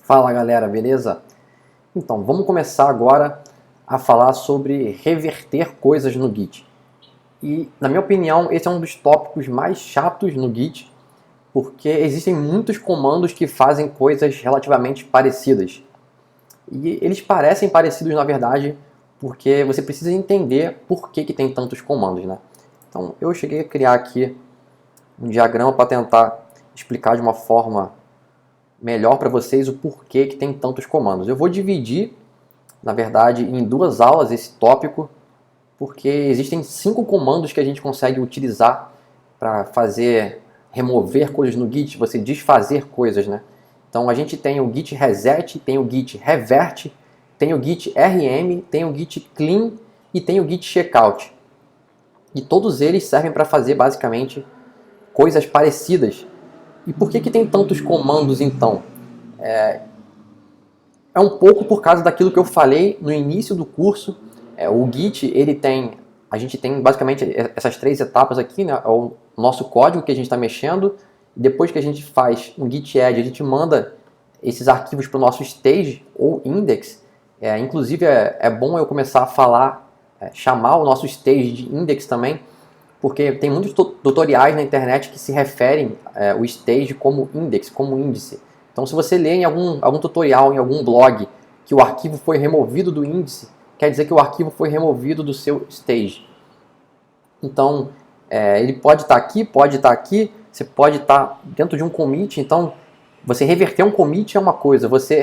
Fala galera, beleza? Então, vamos começar agora a falar sobre reverter coisas no Git. E, na minha opinião, esse é um dos tópicos mais chatos no Git, porque existem muitos comandos que fazem coisas relativamente parecidas. E eles parecem parecidos, na verdade, porque você precisa entender por que tem tantos comandos, né? Então, eu cheguei a criar aqui um diagrama para tentar explicar de uma forma melhor para vocês o porquê que tem tantos comandos. Eu vou dividir, na verdade, em duas aulas esse tópico, porque existem 5 comandos que a gente consegue utilizar para remover coisas no Git, você desfazer coisas, né? Então a gente tem o git reset, tem o git revert, tem o git rm, tem o git clean e tem o git checkout. E todos eles servem para fazer basicamente coisas parecidas. E por que tem tantos comandos então? É um pouco por causa daquilo que eu falei no início do curso. O Git, a gente tem basicamente essas 3 etapas aqui, né? É o nosso código que a gente está mexendo. Depois que a gente faz um git add, a gente manda esses arquivos para o nosso stage ou index. Inclusive é bom eu começar a falar, chamar o nosso stage de index também, porque tem muitos tutoriais na internet que se referem o stage como index, como índice. Então, se você ler em algum tutorial, em algum blog, que o arquivo foi removido do índice, quer dizer que o arquivo foi removido do seu stage. Então, ele pode estar aqui, você pode estar dentro de um commit. Então, você reverter um commit é uma coisa, você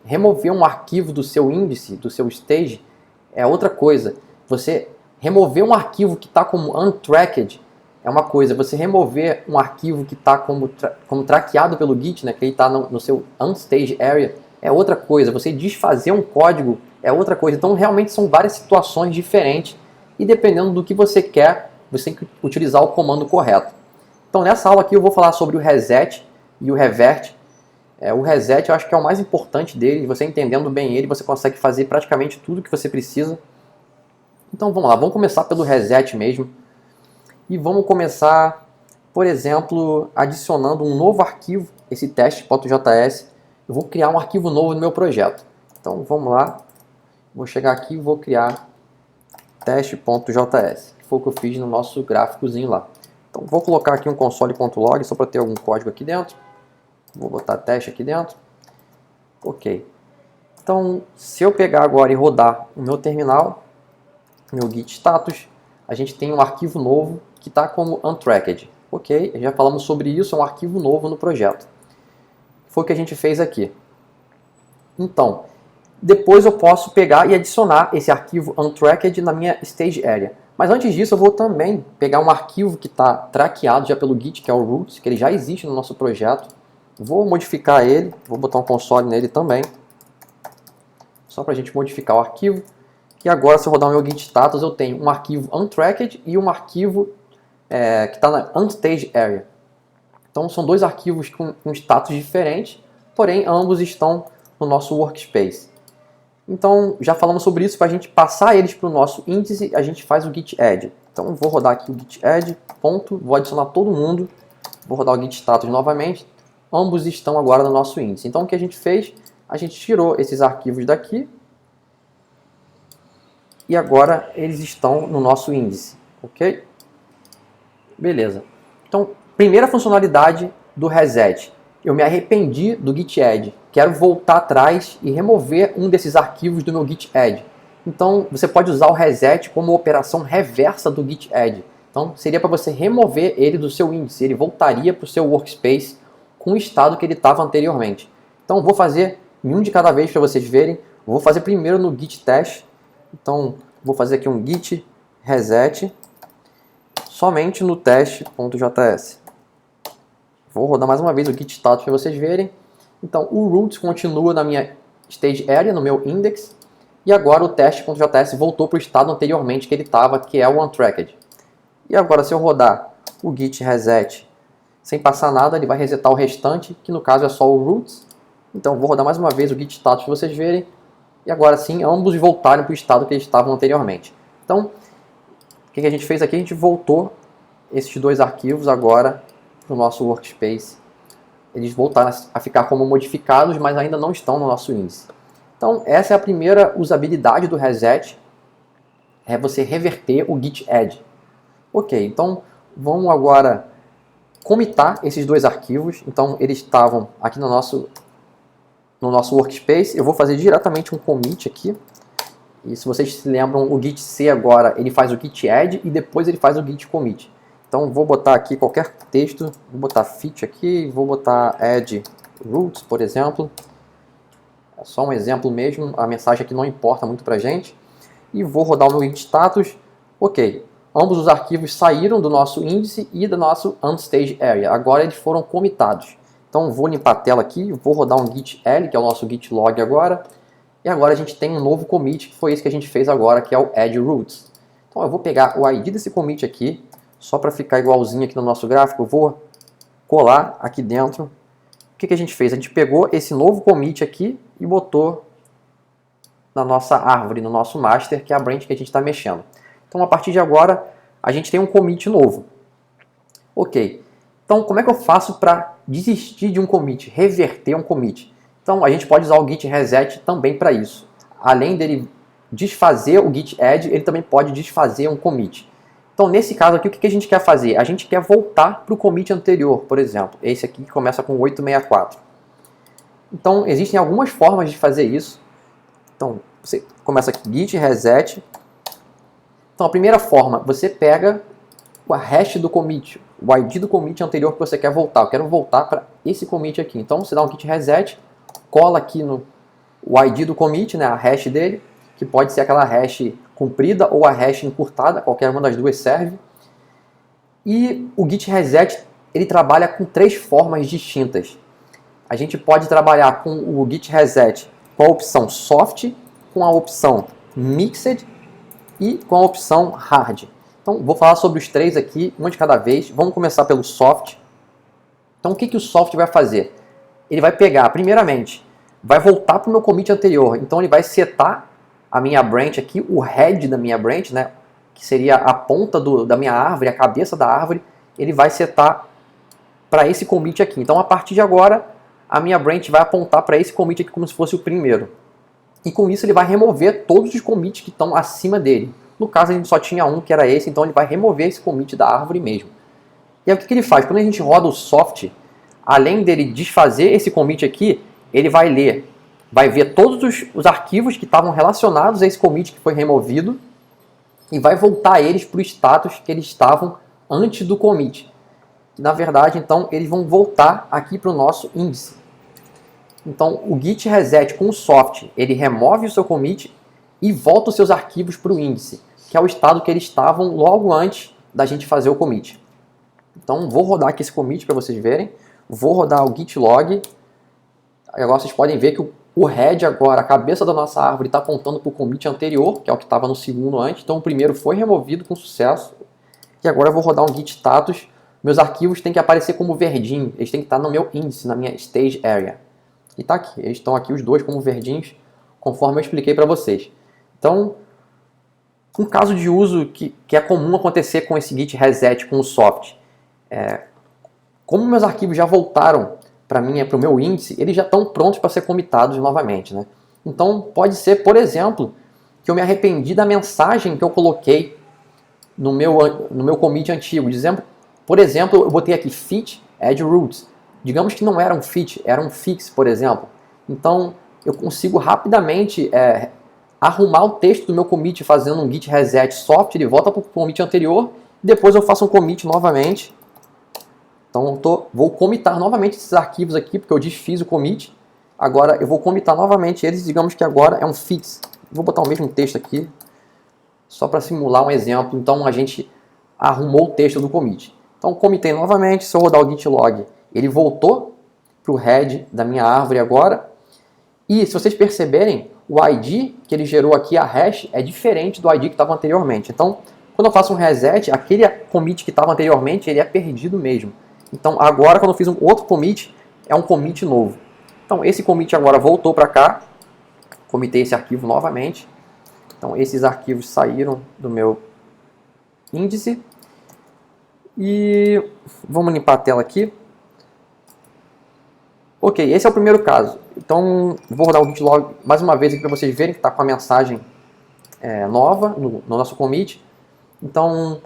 remover um arquivo do seu índice, do seu stage, é outra coisa. Você remover um arquivo que está como untracked é uma coisa. Você remover um arquivo que está como traqueado pelo Git, né, que ele está no seu unstage area, é outra coisa. Você desfazer um código é outra coisa. Então, realmente são várias situações diferentes e dependendo do que você quer, você tem que utilizar o comando correto. Então, nessa aula aqui eu vou falar sobre o reset e o revert. O reset eu acho que é o mais importante dele. Você entendendo bem ele, você consegue fazer praticamente tudo que você precisa. Então vamos lá, vamos começar pelo reset mesmo. E vamos começar, por exemplo, adicionando um novo arquivo, esse teste.js. Eu vou criar um arquivo novo no meu projeto. Então vamos lá, vou chegar aqui e vou criar teste.js, que foi o que eu fiz no nosso gráficozinho lá. Então vou colocar aqui um console.log só para ter algum código aqui dentro. Vou botar teste aqui dentro. Ok. Então, se eu pegar agora e rodar o meu terminal, meu git status, a gente tem um arquivo novo que está como untracked. Ok, já falamos sobre isso, é um arquivo novo no projeto. Foi o que a gente fez aqui. Então, depois eu posso pegar e adicionar esse arquivo untracked na minha stage area. Mas antes disso eu vou também pegar um arquivo que está traqueado já pelo Git, que é o root, que ele já existe no nosso projeto. Vou modificar ele, vou botar um console nele também, só para a gente modificar o arquivo. E agora, se eu rodar o meu git status, eu tenho um arquivo untracked e um arquivo que está na unstage area. Então, são 2 arquivos com status diferentes, porém, ambos estão no nosso workspace. Então, já falamos sobre isso, para a gente passar eles para o nosso índice, a gente faz o git add. Então, vou rodar aqui o git add, ponto, vou adicionar todo mundo, vou rodar o git status novamente, ambos estão agora no nosso índice. Então, o que a gente fez? A gente tirou esses arquivos daqui, e agora eles estão no nosso índice, ok? Beleza. Então, primeira funcionalidade do reset. Eu me arrependi do git add. Quero voltar atrás e remover um desses arquivos do meu git add. Então, você pode usar o reset como operação reversa do git add. Então, seria para você remover ele do seu índice. Ele voltaria para o seu workspace com o estado que ele estava anteriormente. Então, vou fazer um de cada vez para vocês verem. Vou fazer primeiro no git test. Então, vou fazer aqui um git reset somente no teste.js. Vou rodar mais uma vez o git status para vocês verem. Então, o root continua na minha stage area, no meu index. E agora o teste.js voltou para o estado anteriormente que ele estava, que é o untracked. E agora, se eu rodar o git reset sem passar nada, ele vai resetar o restante, que no caso é só o root. Então, vou rodar mais uma vez o git status para vocês verem. E agora sim, ambos voltaram para o estado que eles estavam anteriormente. Então, o que a gente fez aqui? A gente voltou esses 2 arquivos agora para o nosso workspace. eles voltaram a ficar como modificados, mas ainda não estão no nosso índice. Então, essa é a primeira usabilidade do reset, é você reverter o git add. Ok, então vamos agora commitar esses dois arquivos. Então, eles estavam aqui no nosso workspace. Eu vou fazer diretamente um commit aqui. E se vocês se lembram, o git C agora, ele faz o git add e depois ele faz o git commit. Então, vou botar aqui qualquer texto, vou botar fit aqui, vou botar add roots, por exemplo. É só um exemplo mesmo, a mensagem aqui não importa muito pra gente. E vou rodar o meu git status. Ok, ambos os arquivos saíram do nosso índice e do nosso unstage area. Agora eles foram commitados. Então, vou limpar a tela aqui, vou rodar um git L, que é o nosso git log agora. E agora a gente tem um novo commit, que foi esse que a gente fez agora, que é o add roots. Então, eu vou pegar o ID desse commit aqui, só para ficar igualzinho aqui no nosso gráfico, eu vou colar aqui dentro. O que a gente fez? A gente pegou esse novo commit aqui e botou na nossa árvore, no nosso master, que é a branch que a gente está mexendo. Então, a partir de agora, a gente tem um commit novo. Ok. Então, como é que eu faço para desistir de um commit, reverter um commit? Então, a gente pode usar o git reset também para isso. Além dele desfazer o git add, ele também pode desfazer um commit. Então, nesse caso aqui, o que a gente quer fazer? A gente quer voltar para o commit anterior, por exemplo. Esse aqui que começa com 864. Então, existem algumas formas de fazer isso. Então, você começa aqui, git reset. Então, a primeira forma, você pega a hash do commit, o ID do commit anterior que você quer voltar. Eu quero voltar para esse commit aqui. Então, você dá um git reset, cola aqui no o ID do commit, né, a hash dele, que pode ser aquela hash comprida ou a hash encurtada, qualquer uma das duas serve. E o git reset, ele trabalha com três formas distintas. A gente pode trabalhar com o git reset com a opção soft, com a opção mixed e com a opção hard. Então, vou falar sobre os três aqui, um de cada vez. Vamos começar pelo soft. Então, o que o soft vai fazer? Ele vai pegar, primeiramente, vai voltar para o meu commit anterior. Então, ele vai setar a minha branch aqui, o head da minha branch, né, que seria a ponta da minha árvore, a cabeça da árvore, ele vai setar para esse commit aqui. Então, a partir de agora, a minha branch vai apontar para esse commit aqui como se fosse o primeiro. E com isso, ele vai remover todos os commits que estão acima dele. No caso, a gente só tinha um, que era esse, então ele vai remover esse commit da árvore mesmo. E aí, o que ele faz? Quando a gente roda o soft, além dele desfazer esse commit aqui, ele vai ler, vai ver todos os arquivos que estavam relacionados a esse commit que foi removido e vai voltar eles para o status que eles estavam antes do commit. Na verdade, então, eles vão voltar aqui para o nosso índice. Então, o git reset com o soft, ele remove o seu commit e volta os seus arquivos para o índice, que é o estado que eles estavam logo antes da gente fazer o commit. Então, vou rodar aqui esse commit para vocês verem. Vou rodar o git log. Agora vocês podem ver que o head agora, a cabeça da nossa árvore, está apontando para o commit anterior, que é o que estava no segundo antes. Então, o primeiro foi removido com sucesso. E agora eu vou rodar um git status. Meus arquivos têm que aparecer como verdinho. Eles têm que estar no meu índice, na minha stage area. E está aqui. Eles estão aqui os dois como verdinhos, conforme eu expliquei para vocês. Então, um caso de uso que é comum acontecer com esse git reset com o soft. Como meus arquivos já voltaram para o meu índice, eles já estão prontos para ser commitados novamente, né? Então, pode ser, por exemplo, que eu me arrependi da mensagem que eu coloquei no meu commit antigo. Por exemplo, eu botei aqui fit add roots. Digamos que não era um fit, era um fix, por exemplo. Então, eu consigo rapidamente arrumar o texto do meu commit fazendo um git reset soft, ele volta para o commit anterior, e depois eu faço um commit novamente. Então, vou commitar novamente esses arquivos aqui, porque eu desfiz o commit. Agora, eu vou commitar novamente eles, digamos que agora é um fix. Vou botar o mesmo texto aqui, só para simular um exemplo. Então, a gente arrumou o texto do commit. Então, commitei novamente, se eu rodar o git log, ele voltou para o head da minha árvore agora. E, se vocês perceberem, o ID que ele gerou aqui, a hash, é diferente do ID que estava anteriormente. Então, quando eu faço um reset, aquele commit que estava anteriormente, ele é perdido mesmo. Então, agora, quando eu fiz um outro commit, é um commit novo. Então, esse commit agora voltou para cá. Comitei esse arquivo novamente. Então, esses arquivos saíram do meu índice. E vamos limpar a tela aqui. Ok, esse é o primeiro caso. Então, vou rodar o git log mais uma vez aqui para vocês verem que está com a mensagem nova no nosso commit. Então,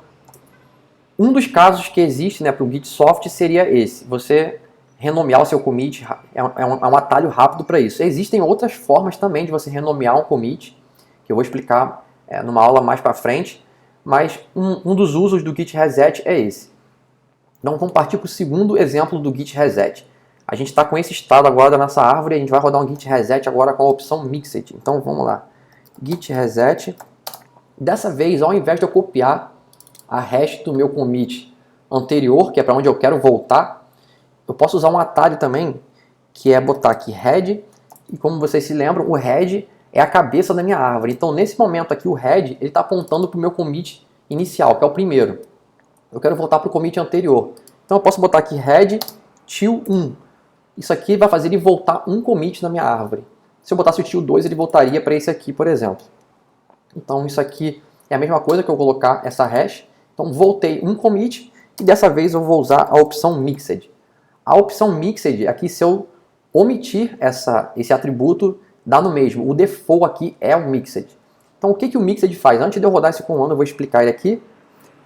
um dos casos que existe, né, para o Git Soft seria esse. Você renomear o seu commit é um atalho rápido para isso. Existem outras formas também de você renomear um commit, que eu vou explicar numa aula mais para frente, mas um dos usos do Git Reset é esse. Então vamos partir para o segundo exemplo do Git Reset. A gente está com esse estado agora da nossa árvore, a gente vai rodar um Git Reset agora com a opção Mixed. Então vamos lá, Git Reset. Dessa vez, ao invés de eu copiar a hash do meu commit anterior, que é para onde eu quero voltar, eu posso usar um atalho também, que é botar aqui head, e como vocês se lembram, o head é a cabeça da minha árvore. Então nesse momento aqui o head está apontando para o meu commit inicial, que é o primeiro. Eu quero voltar para o commit anterior. Então eu posso botar aqui head till 1. Isso aqui vai fazer ele voltar um commit na minha árvore. Se eu botasse o till 2, ele voltaria para esse aqui, por exemplo. Então isso aqui é a mesma coisa que eu colocar essa hash. Então voltei um commit e dessa vez eu vou usar a opção Mixed. A opção Mixed, aqui se eu omitir esse atributo, dá no mesmo. O default aqui é o Mixed. Então o que o Mixed faz? Antes de eu rodar esse comando, eu vou explicar ele aqui.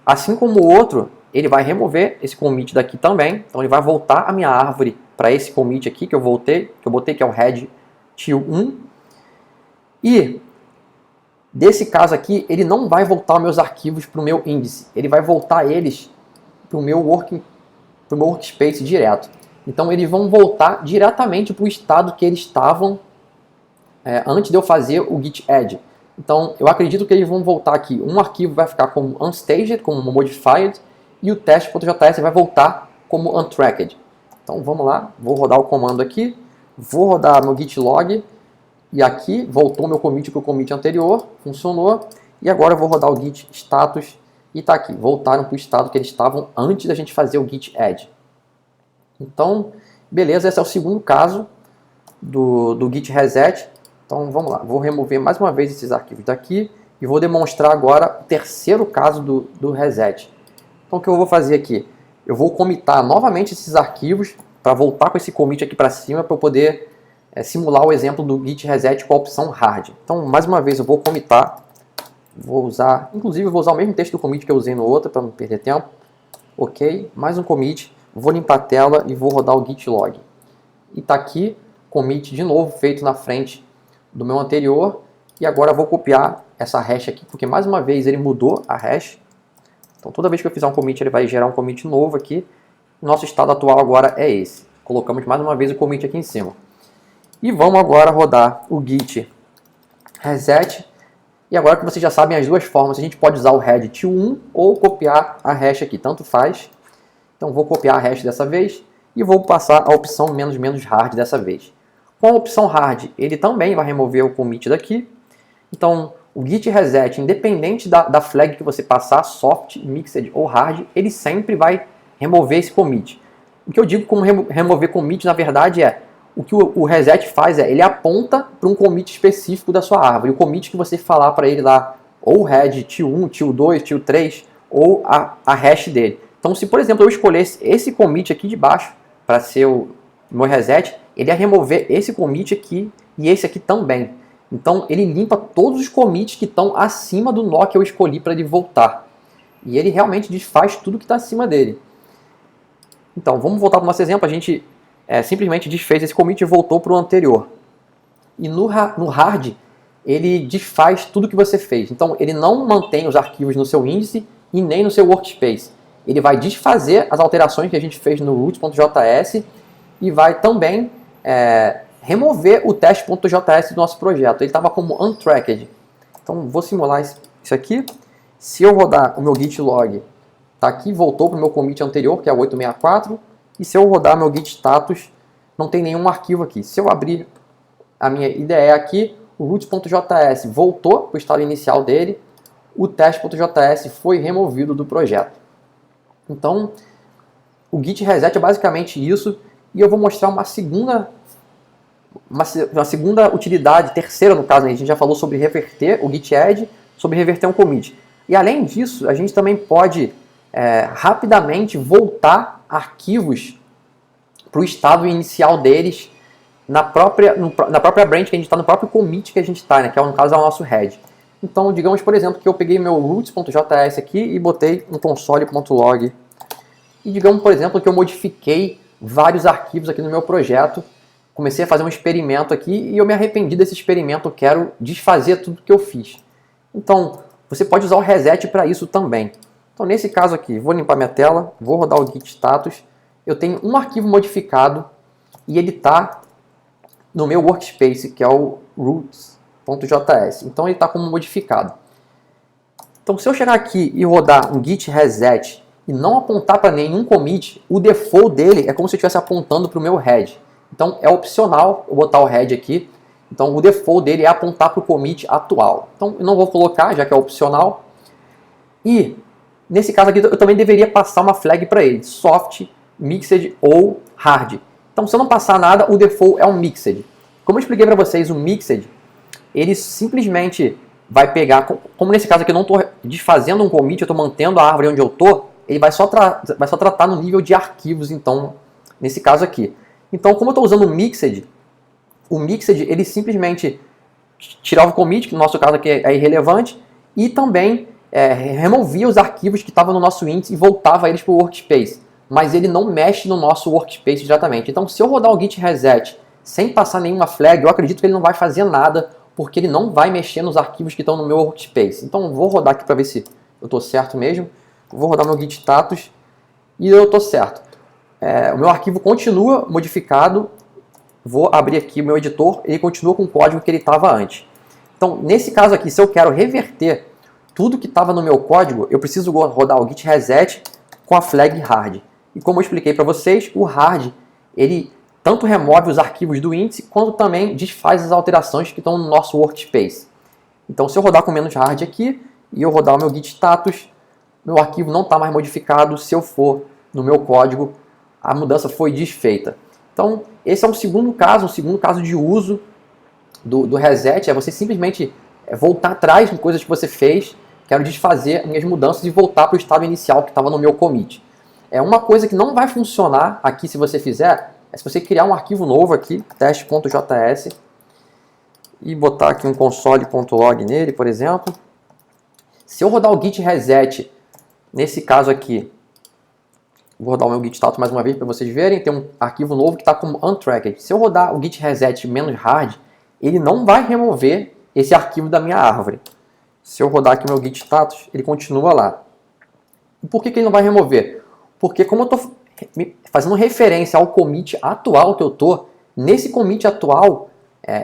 Assim como o outro, ele vai remover esse commit daqui também. Então ele vai voltar a minha árvore para esse commit aqui que eu botei, que é o head till 1. E desse caso aqui, ele não vai voltar meus arquivos para o meu índice. Ele vai voltar eles para o meu workspace direto. Então eles vão voltar diretamente para o estado que eles estavam antes de eu fazer o git add. Então eu acredito que eles vão voltar aqui. Um arquivo vai ficar como unstaged, como modified, e o test.js vai voltar como untracked. Então vamos lá, vou rodar o comando aqui, vou rodar meu git log, e aqui voltou meu commit para o commit anterior, funcionou, e agora eu vou rodar o git status, e está aqui, voltaram para o estado que eles estavam antes da gente fazer o git add. Então, beleza, esse é o segundo caso do git reset. Então vamos lá, vou remover mais uma vez esses arquivos daqui, e vou demonstrar agora o terceiro caso do reset. Então o que eu vou fazer aqui? Eu vou commitar novamente esses arquivos para voltar com esse commit aqui para cima para eu poder simular o exemplo do git reset com a opção hard. Então mais uma vez eu vou commitar, inclusive eu vou usar o mesmo texto do commit que eu usei no outro para não perder tempo. Ok, mais um commit, vou limpar a tela e vou rodar o git log. E está aqui, commit de novo feito na frente do meu anterior, e agora eu vou copiar essa hash aqui, porque mais uma vez ele mudou a hash. Então toda vez que eu fizer um commit, ele vai gerar um commit novo aqui. Nosso estado atual agora é esse. Colocamos mais uma vez o commit aqui em cima. E vamos agora rodar o git reset. E agora que vocês já sabem as duas formas, a gente pode usar o head till 1 ou copiar a hash aqui, tanto faz. Então vou copiar a hash dessa vez e vou passar a opção menos hard dessa vez. Com a opção hard, ele também vai remover o commit daqui. Então o git reset, independente da flag que você passar, soft, mixed ou hard, ele sempre vai remover esse commit. O que eu digo como remover commit, na verdade, o que o reset faz ele aponta para um commit específico da sua árvore. O commit que você falar para ele lá, ou head till 1, till 2, till 3, ou a hash dele. Então, se por exemplo eu escolhesse esse commit aqui de baixo para ser o meu reset, ele ia remover esse commit aqui e esse aqui também. Então ele limpa todos os commits que estão acima do nó que eu escolhi para ele voltar. E ele realmente desfaz tudo que está acima dele. Então vamos voltar para o nosso exemplo. A gente simplesmente desfez esse commit e voltou para o anterior. E no hard ele desfaz tudo que você fez. Então ele não mantém os arquivos no seu índice e nem no seu workspace. Ele vai desfazer as alterações que a gente fez no root.js e vai também remover o test.js do nosso projeto. Ele estava como untracked. Então vou simular isso aqui. Se eu rodar o meu git log, está aqui, voltou para o meu commit anterior, que é o 864. E se eu rodar meu git status, não tem nenhum arquivo aqui. Se eu abrir a minha IDE aqui, o root.js voltou para o estado inicial dele, o test.js foi removido do projeto. Então, o git reset é basicamente isso, e eu vou mostrar uma segunda utilidade, terceira no caso, a gente já falou sobre reverter o git add, sobre reverter um commit. E além disso, a gente também pode rapidamente voltar arquivos para o estado inicial deles na própria branch que a gente está, no próprio commit que a gente está, né, que é, no caso é o nosso head. Então, digamos, por exemplo, que eu peguei meu roots.js aqui e botei um console.log. E digamos, por exemplo, que eu modifiquei vários arquivos aqui no meu projeto, comecei a fazer um experimento aqui e eu me arrependi desse experimento, eu quero desfazer tudo que eu fiz. Então, você pode usar o reset para isso também. Então, nesse caso aqui, vou limpar minha tela, vou rodar o git status, eu tenho um arquivo modificado e ele está no meu workspace, que é o roots.js. Então, ele está como modificado. Então, se eu chegar aqui e rodar um git reset e não apontar para nenhum commit, o default dele é como se eu estivesse apontando para o meu head. Então, é opcional eu botar o head aqui. Então, o default dele é apontar para o commit atual. Então, eu não vou colocar, já que é opcional. E, nesse caso aqui, eu também deveria passar uma flag para ele. Soft, Mixed ou Hard. Então, se eu não passar nada, o default é um Mixed. Como eu expliquei para vocês, o Mixed, ele simplesmente vai pegar, como nesse caso aqui eu não estou desfazendo um commit, eu estou mantendo a árvore onde eu estou, ele vai só tratar no nível de arquivos, então, nesse caso aqui. Então, como eu estou usando o Mixed, ele simplesmente tirava o commit, que no nosso caso aqui é irrelevante, e também removia os arquivos que estavam no nosso índice e voltava eles para o workspace. Mas ele não mexe no nosso workspace diretamente. Então, se eu rodar o git reset sem passar nenhuma flag, eu acredito que ele não vai fazer nada, porque ele não vai mexer nos arquivos que estão no meu workspace. Então, vou rodar aqui para ver se eu estou certo mesmo. Vou rodar meu git status e eu estou certo. O meu arquivo continua modificado. Vou abrir aqui o meu editor, ele continua com o código que ele estava antes. Então, nesse caso aqui, se eu quero reverter tudo que estava no meu código, eu preciso rodar o git reset com a flag hard. E como eu expliquei para vocês, o hard, ele tanto remove os arquivos do índice, quanto também desfaz as alterações que estão no nosso workspace. Então, se eu rodar com menos hard aqui, e eu rodar o meu git status, meu arquivo não está mais modificado. Se eu for no meu código, a mudança foi desfeita. Então, esse é um segundo caso de uso do reset, é você simplesmente voltar atrás em coisas que você fez, quero desfazer minhas mudanças e voltar para o estado inicial que estava no meu commit. Uma coisa que não vai funcionar aqui se você fizer, é se você criar um arquivo novo aqui, teste.js, e botar aqui um console.log nele, por exemplo. Se eu rodar o git reset, nesse caso aqui, vou rodar o meu git status mais uma vez para vocês verem, tem um arquivo novo que está como untracked. Se eu rodar o git reset menos hard, ele não vai remover esse arquivo da minha árvore. Se eu rodar aqui o meu git status, ele continua lá. E por que ele não vai remover? Porque como eu estou fazendo referência ao commit atual que eu estou, nesse commit atual,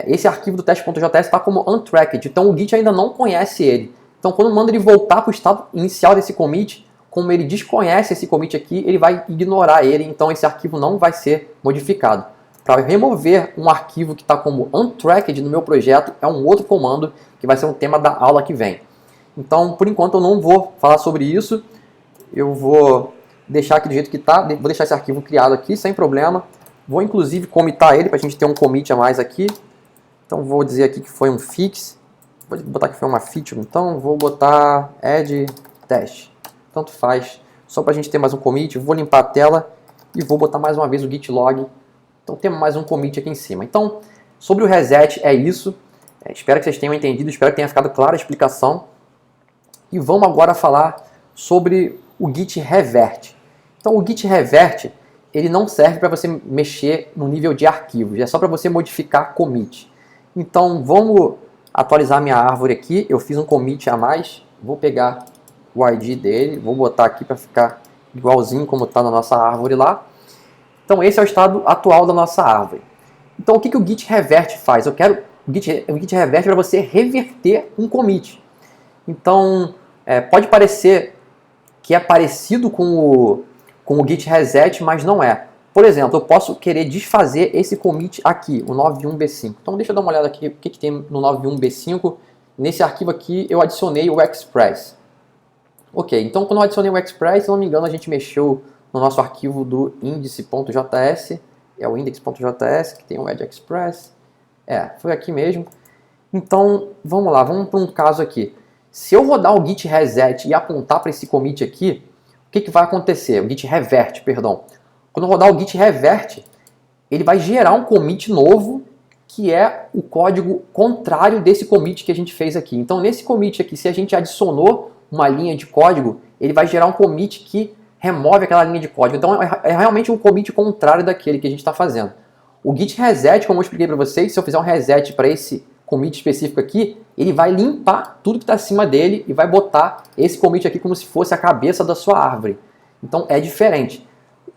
esse arquivo do teste.js está como untracked, então o Git ainda não conhece ele. Então quando eu mando ele voltar para o estado inicial desse commit, como ele desconhece esse commit aqui, ele vai ignorar ele, então esse arquivo não vai ser modificado. Para remover um arquivo que está como untracked no meu projeto, é um outro comando que vai ser um tema da aula que vem. Então, por enquanto, eu não vou falar sobre isso. Eu vou deixar aqui do jeito que está, vou deixar esse arquivo criado aqui, sem problema. Vou, inclusive, commitar ele, para a gente ter um commit a mais aqui. Então, vou dizer aqui que foi um fix. Vou botar que foi uma feature, então vou botar add test. Tanto faz, só para a gente ter mais um commit. Vou limpar a tela e vou botar mais uma vez o git log. Então temos mais um commit aqui em cima. Então, sobre o reset é isso. Espero que vocês tenham entendido, espero que tenha ficado clara a explicação. E vamos agora falar sobre o git revert. Então o git revert, ele não serve para você mexer no nível de arquivos, é só para você modificar commit. Então vamos atualizar minha árvore aqui, eu fiz um commit a mais, vou pegar o ID dele, vou botar aqui para ficar igualzinho como está na nossa árvore lá. Então esse é o estado atual da nossa árvore. Então o que o git revert faz? O git revert para você reverter um commit. Então pode parecer que é parecido com o git reset, mas não é. Por exemplo, eu posso querer desfazer esse commit aqui, o 91b5. Então deixa eu dar uma olhada aqui o que tem no 91b5. Nesse arquivo aqui eu adicionei o express. Ok, então quando eu adicionei o express, se não me engano, a gente mexeu no nosso arquivo do index.js, é o index.js, que tem o add express. Foi aqui mesmo. Então, vamos lá, vamos para um caso aqui. Se eu rodar o git reset e apontar para esse commit aqui, o que vai acontecer? O git revert, perdão. Quando eu rodar o git revert, ele vai gerar um commit novo, que é o código contrário desse commit que a gente fez aqui. Então, nesse commit aqui, se a gente adicionou uma linha de código, ele vai gerar um commit que remove aquela linha de código. Então, é realmente um commit contrário daquele que a gente está fazendo. O git reset, como eu expliquei para vocês, se eu fizer um reset para esse commit específico aqui, ele vai limpar tudo que está acima dele e vai botar esse commit aqui como se fosse a cabeça da sua árvore. Então, é diferente.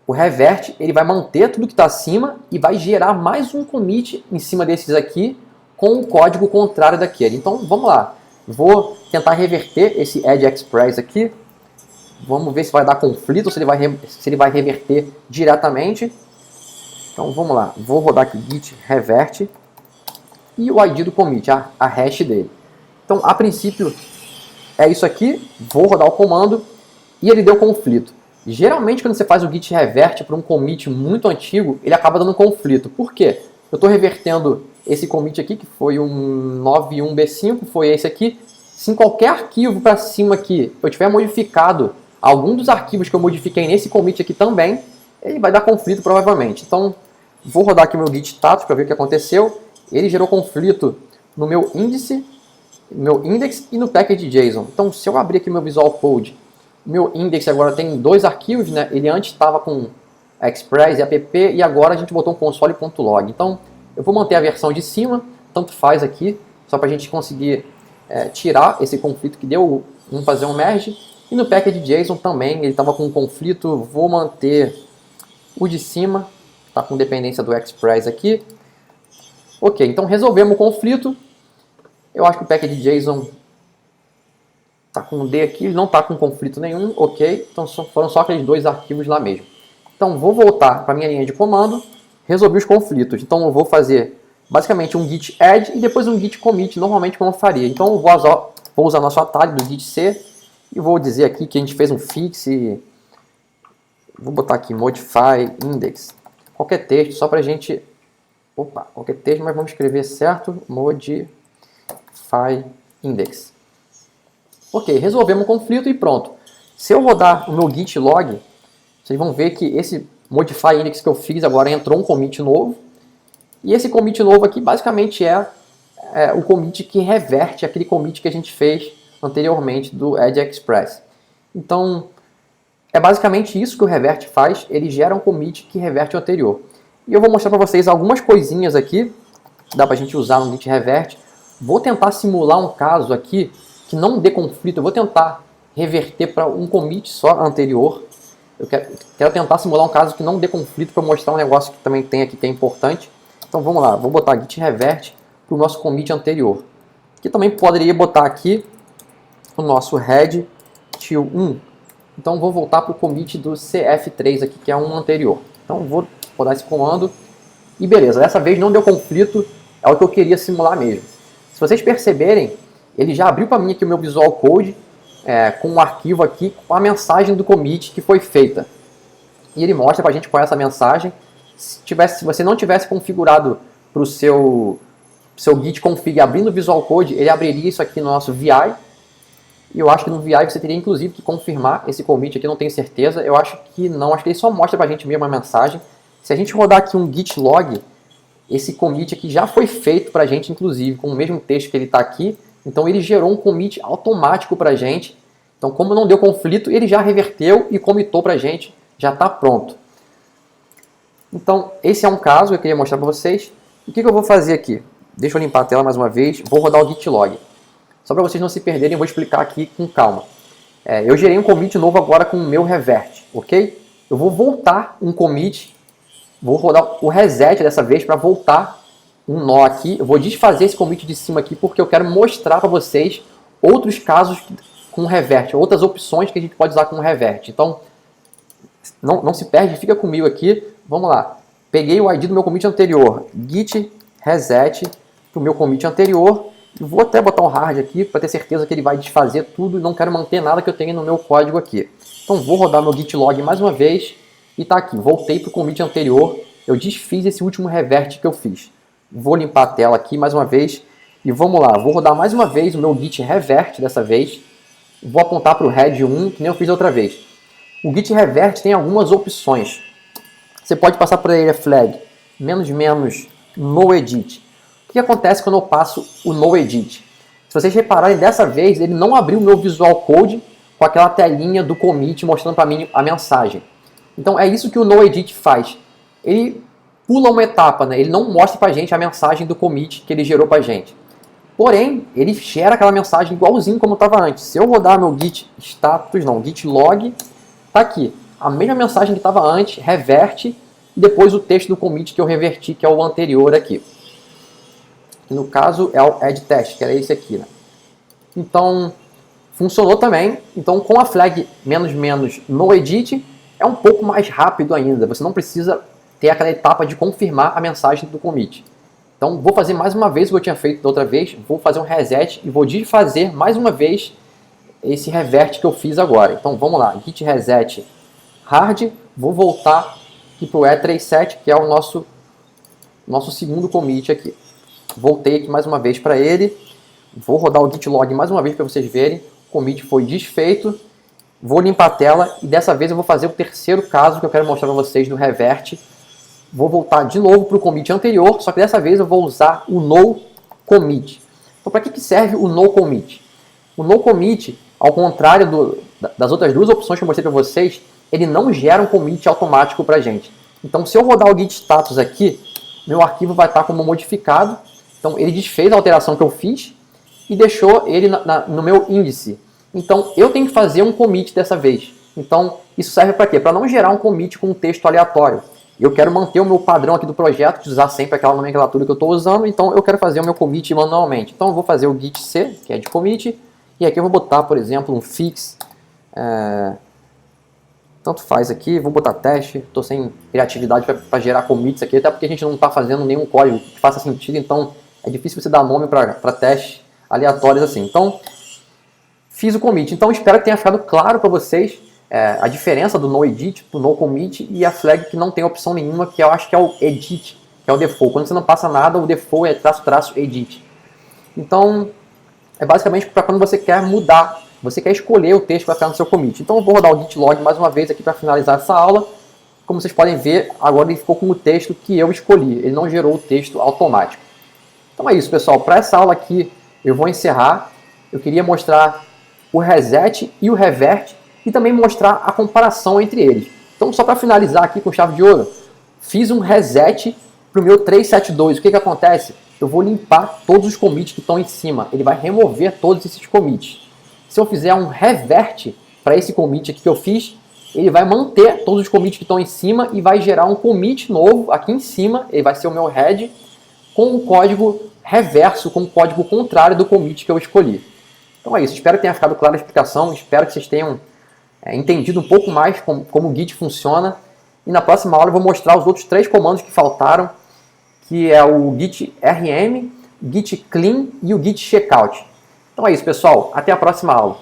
O revert, ele vai manter tudo que está acima e vai gerar mais um commit em cima desses aqui com o código contrário daquele. Então, vamos lá. Vou tentar reverter esse Edge Express aqui. Vamos ver se vai dar conflito ou se ele vai reverter diretamente. Então, vamos lá. Vou rodar aqui git revert e o ID do commit, a hash dele. Então, a princípio, é isso aqui. Vou rodar o comando e ele deu conflito. Geralmente, quando você faz o git revert para um commit muito antigo, ele acaba dando conflito. Por quê? Eu estou revertendo esse commit aqui, que foi um 91B5, foi esse aqui. Se em qualquer arquivo para cima aqui eu tiver modificado algum dos arquivos que eu modifiquei nesse commit aqui também, ele vai dar conflito provavelmente. Então, vou rodar aqui meu git status para ver o que aconteceu. Ele gerou conflito no meu índice, meu index e no package.json. Então, se eu abrir aqui meu Visual Code, meu index agora tem dois arquivos, né? Ele antes estava com express e app e agora a gente botou um console.log. Então, eu vou manter a versão de cima, tanto faz aqui, só para a gente conseguir tirar esse conflito que deu, vamos fazer um merge. E no package.json também, ele estava com um conflito, vou manter o de cima, está com dependência do express aqui. Ok, então resolvemos o conflito. Eu acho que o package.json está com um D aqui, não está com conflito nenhum, ok. Então foram só aqueles dois arquivos lá mesmo. Então vou voltar para a minha linha de comando, resolvi os conflitos. Então eu vou fazer basicamente um git add e depois um git commit, normalmente como eu faria. Então eu vou usar nosso atalho do git c e vou dizer aqui que a gente fez um fix e vou botar aqui modify index. Qualquer texto, só para a gente... Opa, qualquer texto, mas vamos escrever certo. Modify index. Ok, resolvemos o conflito e pronto. Se eu rodar o meu git log, vocês vão ver que esse modify index que eu fiz agora entrou um commit novo. E esse commit novo aqui basicamente é o commit que reverte aquele commit que a gente fez anteriormente do Edge Express. Então, é basicamente isso que o revert faz. Ele gera um commit que reverte o anterior. E eu vou mostrar para vocês algumas coisinhas aqui que dá para a gente usar no git revert. Vou tentar simular um caso aqui que não dê conflito. Eu vou tentar reverter para um commit só anterior. Eu quero tentar simular um caso que não dê conflito para mostrar um negócio que também tem aqui que é importante. Então vamos lá, vou botar git revert para o nosso commit anterior. Que também poderia botar aqui o nosso head till 1. Então vou voltar para o commit do cf3 aqui, que é um anterior. Então vou rodar esse comando e beleza, dessa vez não deu conflito, é o que eu queria simular mesmo. Se vocês perceberem, ele já abriu para mim aqui o meu Visual Code com um arquivo aqui com a mensagem do commit que foi feita. E ele mostra para a gente qual é essa mensagem. Se você não tivesse configurado para o seu git config abrindo o Visual Code, ele abriria isso aqui no nosso VI. E eu acho que no VI você teria inclusive que confirmar esse commit aqui, não tenho certeza. Eu acho que não, acho que ele só mostra para a gente mesmo a mensagem. Se a gente rodar aqui um git log, esse commit aqui já foi feito para a gente, inclusive, com o mesmo texto que ele está aqui. Então ele gerou um commit automático para a gente. Então como não deu conflito, ele já reverteu e commitou para a gente, já está pronto. Então esse é um caso que eu queria mostrar para vocês. O que eu vou fazer aqui? Deixa eu limpar a tela mais uma vez, vou rodar o git log. Só para vocês não se perderem, eu vou explicar aqui com calma. Eu gerei um commit novo agora com o meu revert, ok? Eu vou voltar um commit, vou rodar o reset dessa vez para voltar um nó aqui. Eu vou desfazer esse commit de cima aqui porque eu quero mostrar para vocês outros casos com revert, outras opções que a gente pode usar com revert. Então, não se perde, fica comigo aqui. Vamos lá. Peguei o ID do meu commit anterior, git reset para o meu commit anterior. Vou até botar um hard aqui para ter certeza que ele vai desfazer tudo e não quero manter nada que eu tenha no meu código aqui. Então vou rodar meu git log mais uma vez e está aqui. Voltei para o commit anterior, eu desfiz esse último revert que eu fiz. Vou limpar a tela aqui mais uma vez e vamos lá. Vou rodar mais uma vez o meu git revert dessa vez. Vou apontar para o head 1, que nem eu fiz outra vez. O git revert tem algumas opções. Você pode passar por ele a flag --no-edit. O que acontece quando eu passo o no-edit? Se vocês repararem, dessa vez ele não abriu o meu Visual Code com aquela telinha do commit mostrando para mim a mensagem. Então é isso que o no-edit faz. Ele pula uma etapa, né? Ele não mostra para a gente a mensagem do commit que ele gerou para a gente. Porém, ele gera aquela mensagem igualzinho como estava antes. Se eu rodar meu git status, não, git log, tá aqui. A mesma mensagem que estava antes, reverte, e depois o texto do commit que eu reverti, que é o anterior aqui. Que no caso é o add test, que era esse aqui, né? Então, funcionou também. Então, com a flag --no edit, é um pouco mais rápido ainda. Você não precisa ter aquela etapa de confirmar a mensagem do commit. Então, vou fazer mais uma vez o que eu tinha feito da outra vez. Vou fazer um reset e vou desfazer mais uma vez esse revert que eu fiz agora. Então, vamos lá. Git reset hard. Vou voltar aqui para o E37, que é o nosso segundo commit aqui. Voltei aqui mais uma vez para ele. Vou rodar o git log mais uma vez para vocês verem. O commit foi desfeito. Vou limpar a tela e dessa vez eu vou fazer o terceiro caso que eu quero mostrar para vocês no revert. Vou voltar de novo para o commit anterior, só que dessa vez eu vou usar o no commit. Então, para que serve o no commit? O no commit, ao contrário das outras duas opções que eu mostrei para vocês, ele não gera um commit automático para a gente. Então, se eu rodar o git status aqui, meu arquivo vai estar como modificado. Então, ele desfez a alteração que eu fiz e deixou ele no meu índice. Então, eu tenho que fazer um commit dessa vez. Então, isso serve para quê? Para não gerar um commit com um texto aleatório. Eu quero manter o meu padrão aqui do projeto, de usar sempre aquela nomenclatura que eu estou usando, então eu quero fazer o meu commit manualmente. Então eu vou fazer o git c, que é de commit, e aqui eu vou botar, por exemplo, um fix, tanto faz aqui, vou botar teste, estou sem criatividade para gerar commits aqui, até porque a gente não está fazendo nenhum código que faça sentido, então é difícil você dar nome para testes aleatórios assim. Então, fiz o commit. Então espero que tenha ficado claro para vocês a diferença do no-edit, do no-commit e a flag que não tem opção nenhuma, que eu acho que é o edit, que é o default. Quando você não passa nada, o default é --edit. Então, é basicamente para quando você quer mudar, você quer escolher o texto que vai ficar no seu commit. Então eu vou rodar o git log mais uma vez aqui para finalizar essa aula. Como vocês podem ver, agora ele ficou com o texto que eu escolhi, ele não gerou o texto automático. Então é isso, pessoal. Para essa aula aqui, eu vou encerrar. Eu queria mostrar o reset e o revert, e também mostrar a comparação entre eles. Então, só para finalizar aqui com chave de ouro, fiz um reset para o meu 372. O que acontece? Eu vou limpar todos os commits que estão em cima. Ele vai remover todos esses commits. Se eu fizer um revert para esse commit aqui que eu fiz, ele vai manter todos os commits que estão em cima e vai gerar um commit novo aqui em cima. Ele vai ser o meu head com o código reverso, com o código contrário do commit que eu escolhi. Então é isso. Espero que tenha ficado clara a explicação. Espero que vocês tenham entendido um pouco mais como o Git funciona. E na próxima aula eu vou mostrar os outros 3 comandos que faltaram, que é o git rm, git clean e o git checkout. Então é isso, pessoal. Até a próxima aula.